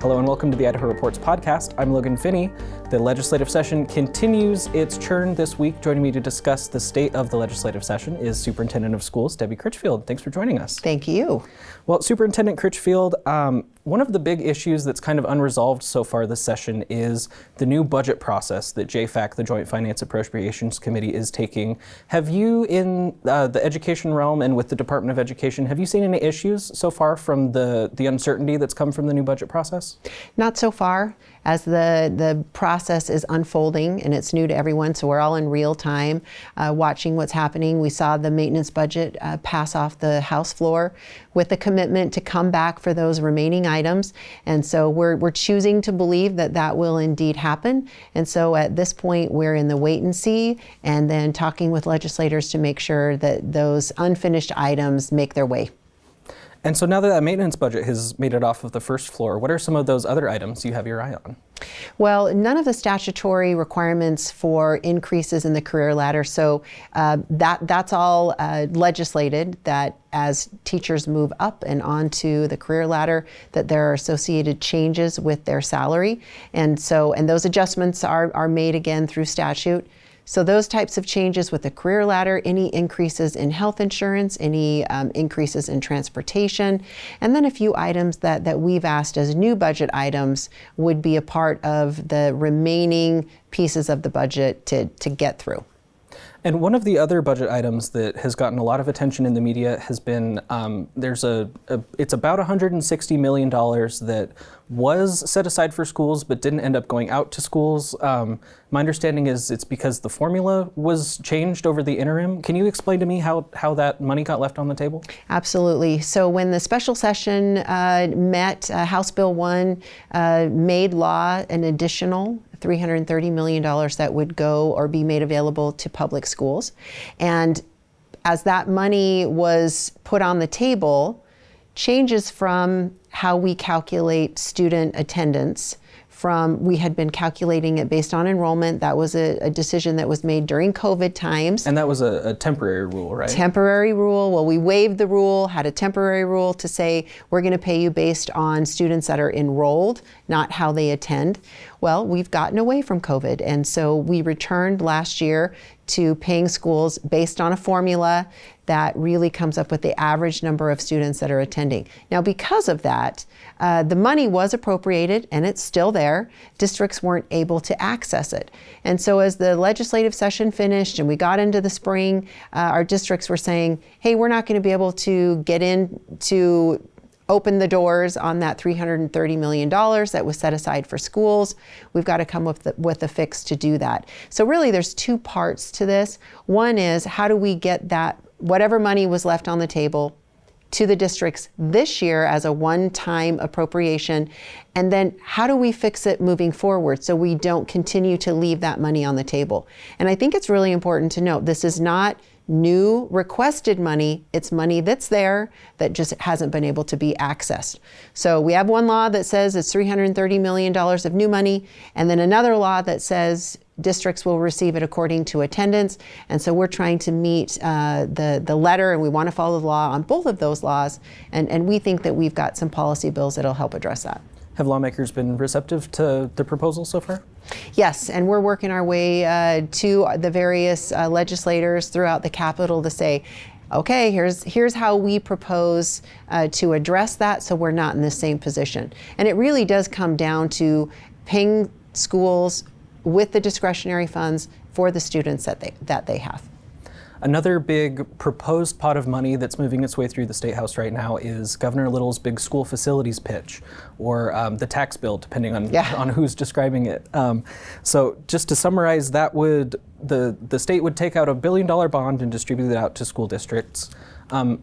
Hello and welcome to the Idaho Reports podcast. I'm Logan Finney. The legislative session continues its churn this week. Joining me to discuss the state of the legislative session is Superintendent of Schools, Debbie Critchfield. Thanks for joining us. Thank you. Well, Superintendent Critchfield, one of the big issues that's kind of unresolved so far this session is the new budget process that JFAC, the Joint Finance Appropriations Committee, is taking. Have you, in the education realm and with the Department of Education, have you seen any issues so far from the uncertainty that's come from the new budget process? Not so far, as the process is unfolding and it's new to everyone, so we're all in real time watching what's happening. We saw the maintenance budget pass off the House floor with a commitment to come back for those remaining items, and so we're choosing to believe that that will indeed happen. And so at this point we're in the wait and see, and then talking with legislators to make sure that those unfinished items make their way. And so now that maintenance budget has made it off of the first floor, what are some of those other items you have your eye on? Well, none of the statutory requirements for increases in the career ladder, so that's all legislated, that as teachers move up and onto the career ladder, that there are associated changes with their salary. And those adjustments are made again through statute. So those types of changes with the career ladder, any increases in health insurance, any increases in transportation, and then a few items that we've asked as new budget items would be a part of the remaining pieces of the budget to get through. And one of the other budget items that has gotten a lot of attention in the media has been, it's about $160 million that was set aside for schools but didn't end up going out to schools. My understanding is it's because the formula was changed over the interim. Can you explain to me how that money got left on the table? Absolutely. So when the special session met, House Bill 1 made law an additional $330 million that would go or be made available to public schools. And as that money was put on the table, changes from how we calculate student attendance, we had been calculating it based on enrollment. That was a decision that was made during COVID times. And that was a temporary rule, right? Temporary rule. Well, we waived the rule, had a temporary rule to say we're going to pay you based on students that are enrolled, not how they attend. Well, we've gotten away from COVID, and so we returned last year to paying schools based on a formula that really comes up with the average number of students that are attending. Now, because of that, the money was appropriated and it's still there. Districts weren't able to access it. And so as the legislative session finished and we got into the spring, our districts were saying, hey, we're not going to be able to get in to open the doors on that $330 million that was set aside for schools. We've got to come with a fix to do that. So really there's two parts to this. One is, how do we get that, whatever money was left on the table, to the districts this year as a one-time appropriation, and then how do we fix it moving forward so we don't continue to leave that money on the table? And I think it's really important to note, this is not new requested money, it's money that's there that just hasn't been able to be accessed. So we have one law that says it's $330 million of new money, and then another law that says districts will receive it according to attendance. And so we're trying to meet the letter, and we want to follow the law on both of those laws, and we think that we've got some policy bills that'll help address that. Have lawmakers been receptive to the proposal so far? Yes, and we're working our way to the various legislators throughout the Capitol to say, okay, here's how we propose to address that so we're not in the same position. And it really does come down to paying schools with the discretionary funds for the students that they have. Another big proposed pot of money that's moving its way through the State House right now is Governor Little's big school facilities pitch, or the tax bill, depending on who's describing it. So just to summarize, that the state would take out $1 billion bond and distribute it out to school districts.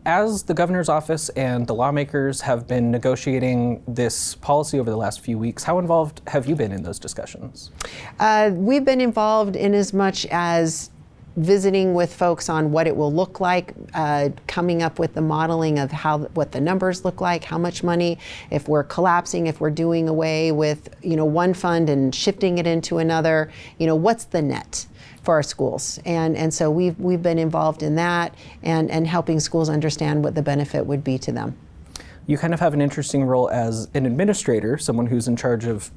As the governor's office and the lawmakers have been negotiating this policy over the last few weeks, how involved have you been in those discussions? We've been involved in as much as visiting with folks on what it will look like, coming up with the modeling of what the numbers look like, how much money, if we're collapsing, if we're doing away with one fund and shifting it into another, what's the net for our schools? And so we've been involved in that and helping schools understand what the benefit would be to them. you kind of have an interesting role as an administrator, someone who's in charge of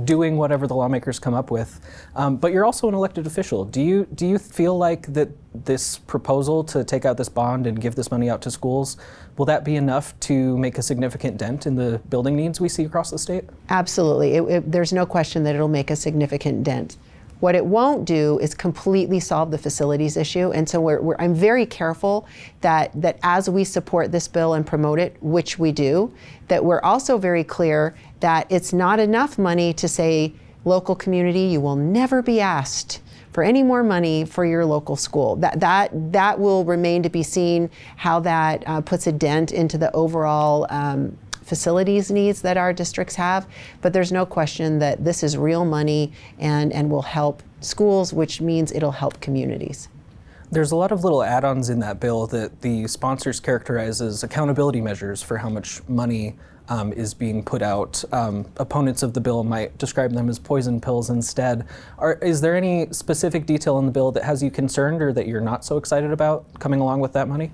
doing whatever the lawmakers come up with, but you're also an elected official. Do you feel like that this proposal to take out this bond and give this money out to schools, will that be enough to make a significant dent in the building needs we see across the state? Absolutely. There's no question that it'll make a significant dent. What it won't do is completely solve the facilities issue, and so I'm very careful that as we support this bill and promote it, which we do, that we're also very clear that it's not enough money to say, local community, you will never be asked for any more money for your local school. That will remain to be seen how that puts a dent into the overall facilities needs that our districts have, but there's no question that this is real money and will help schools, which means it'll help communities. There's a lot of little add-ons in that bill that the sponsors characterize as accountability measures for how much money is being put out. Opponents of the bill might describe them as poison pills instead. Is there any specific detail in the bill that has you concerned or that you're not so excited about coming along with that money?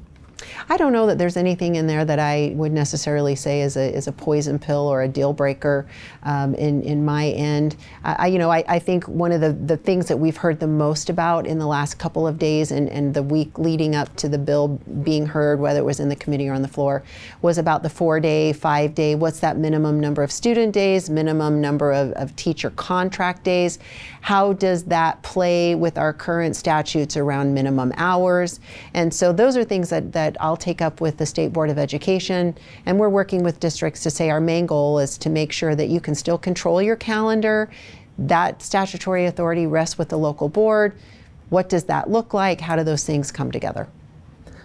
I don't know that there's anything in there that I would necessarily say is a poison pill or a deal breaker in my end. I think one of the things that we've heard the most about in the last couple of days and the week leading up to the bill being heard, whether it was in the committee or on the floor, was about the 4-day, 5-day, what's that minimum number of student days, minimum number of teacher contract days. How does that play with our current statutes around minimum hours? And so those are things that I'll take up with the State Board of Education, and we're working with districts to say our main goal is to make sure that you can still control your calendar. That statutory authority rests with the local board. What does that look like? How do those things come together?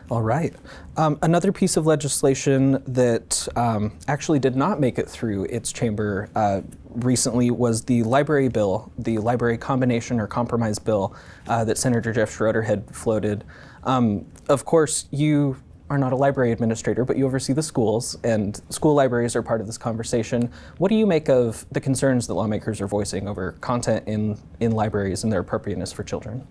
All right. Another piece of legislation that actually did not make it through its chamber recently was the library bill, the library combination or compromise bill that Senator Jeff Schroeder had floated. Of course, you are not a library administrator, but you oversee the schools, and school libraries are part of this conversation. What do you make of the concerns that lawmakers are voicing over content in libraries and their appropriateness for children?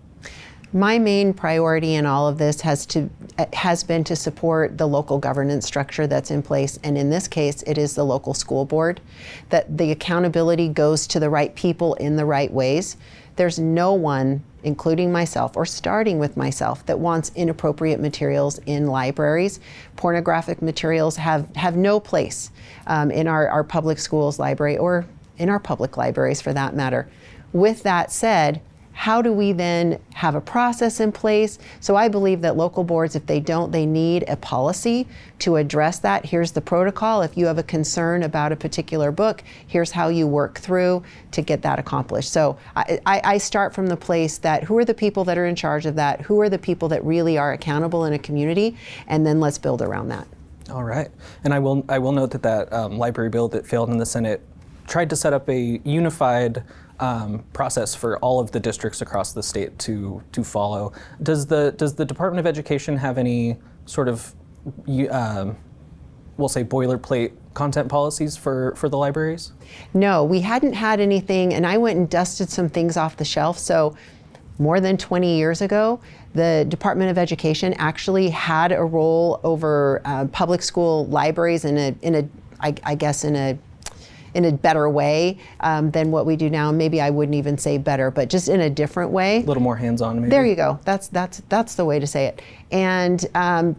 My main priority in all of this has been to support the local governance structure that's in place, and in this case, it is the local school board, that the accountability goes to the right people in the right ways. There's no one, including myself, or starting with myself, that wants inappropriate materials in libraries. Pornographic materials have no place in our public schools library, or in our public libraries for that matter. With that said, how do we then have a process in place? So I believe that local boards, if they don't, they need a policy to address that. Here's the protocol. If you have a concern about a particular book, here's how you work through to get that accomplished. So I start from the place that who are the people that are in charge of that? Who are the people that really are accountable in a community? And then let's build around that. All right. And I will note that library bill that failed in the Senate tried to set up a unified process for all of the districts across the state to follow. Does the Department of Education have any sort of, we'll say, boilerplate content policies for the libraries? No, we hadn't had anything, and I went and dusted some things off the shelf. So more than 20 years ago, the Department of Education actually had a role over public school libraries in a better way than what we do now. Maybe I wouldn't even say better, but just in a different way. A little more hands-on, maybe. There you go. That's the way to say it. And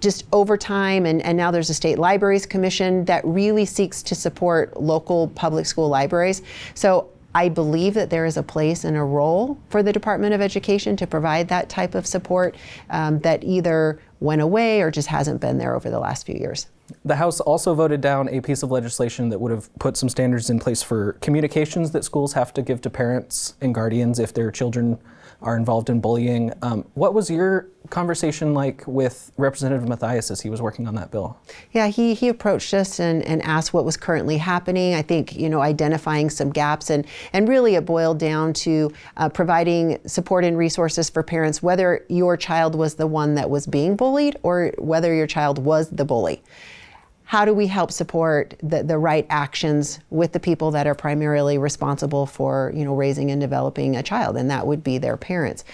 just over time, and now there's a State Libraries Commission that really seeks to support local public school libraries. So I believe that there is a place and a role for the Department of Education to provide that type of support that either went away or just hasn't been there over the last few years. The House also voted down a piece of legislation that would have put some standards in place for communications that schools have to give to parents and guardians if their children are involved in bullying. What was your conversation like with Representative Mathias as he was working on that bill? Yeah, he approached us and asked what was currently happening. I think, identifying some gaps, and really it boiled down to providing support and resources for parents, whether your child was the one that was being bullied or whether your child was the bully. How do we help support the right actions with the people that are primarily responsible for, raising and developing a child, and that would be their parents.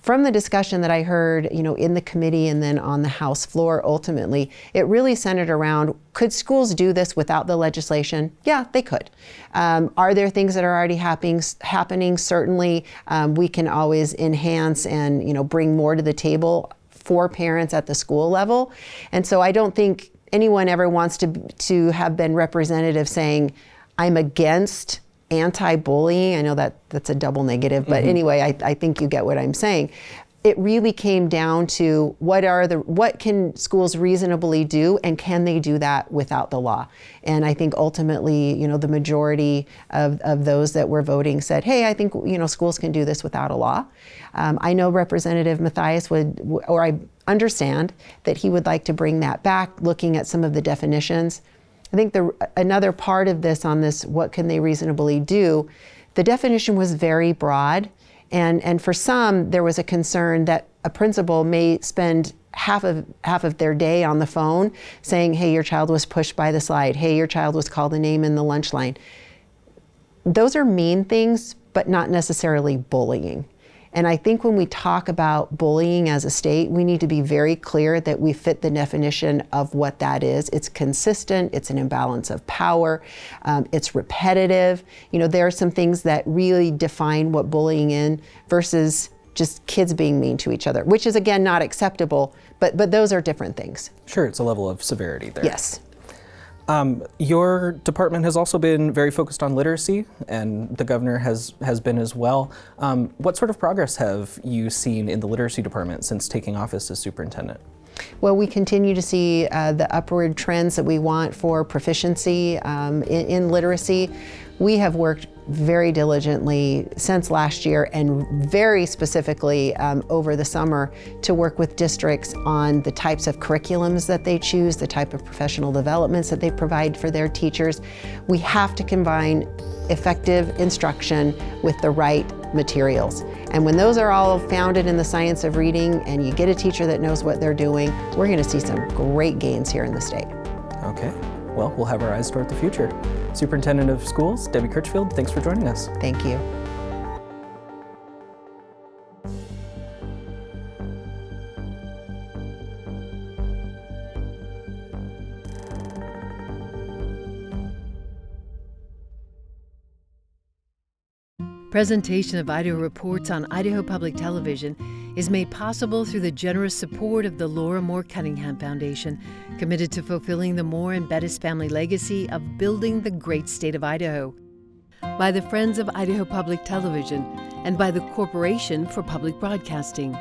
from the discussion that I heard, in the committee and then on the House floor, ultimately, it really centered around, could schools do this without the legislation? Yeah, they could. Are there things that are already happening? Certainly, we can always enhance and, bring more to the table for parents at the school level. And so I don't think anyone ever wants to have been representative saying, I'm against anti-bullying. I know that's a double negative, but anyway, I think you get what I'm saying. It really came down to what can schools reasonably do, and can they do that without the law? And I think ultimately, the majority of those that were voting said, hey, I think, schools can do this without a law. I know Representative Mathias I understand that he would like to bring that back, looking at some of the definitions. I think another part of this on this, what can they reasonably do, the definition was very broad. And for some, there was a concern that a principal may spend half of their day on the phone saying, hey, your child was pushed by the slide. Hey, your child was called a name in the lunch line. Those are mean things, but not necessarily bullying. And I think when we talk about bullying as a state, we need to be very clear that we fit the definition of what that is. It's consistent, it's an imbalance of power, it's repetitive. There are some things that really define what bullying is versus just kids being mean to each other, which is, again, not acceptable, but those are different things. Sure, it's a level of severity there. Yes. Your department has also been very focused on literacy, and the governor has been as well. What sort of progress have you seen in the literacy department since taking office as superintendent? Well, we continue to see the upward trends that we want for proficiency in literacy. We have worked very diligently since last year, and very specifically over the summer, to work with districts on the types of curriculums that they choose, the type of professional developments that they provide for their teachers. We have to combine effective instruction with the right materials. And when those are all founded in the science of reading, and you get a teacher that knows what they're doing, we're going to see some great gains here in the state. Okay. Well, we'll have our eyes toward the future. Superintendent of Schools, Debbie Critchfield, thanks for joining us. Thank you. Presentation of Idaho Reports on Idaho Public Television is made possible through the generous support of the Laura Moore Cunningham Foundation, committed to fulfilling the Moore and Bettis family legacy of building the great state of Idaho, by the Friends of Idaho Public Television, and by the Corporation for Public Broadcasting.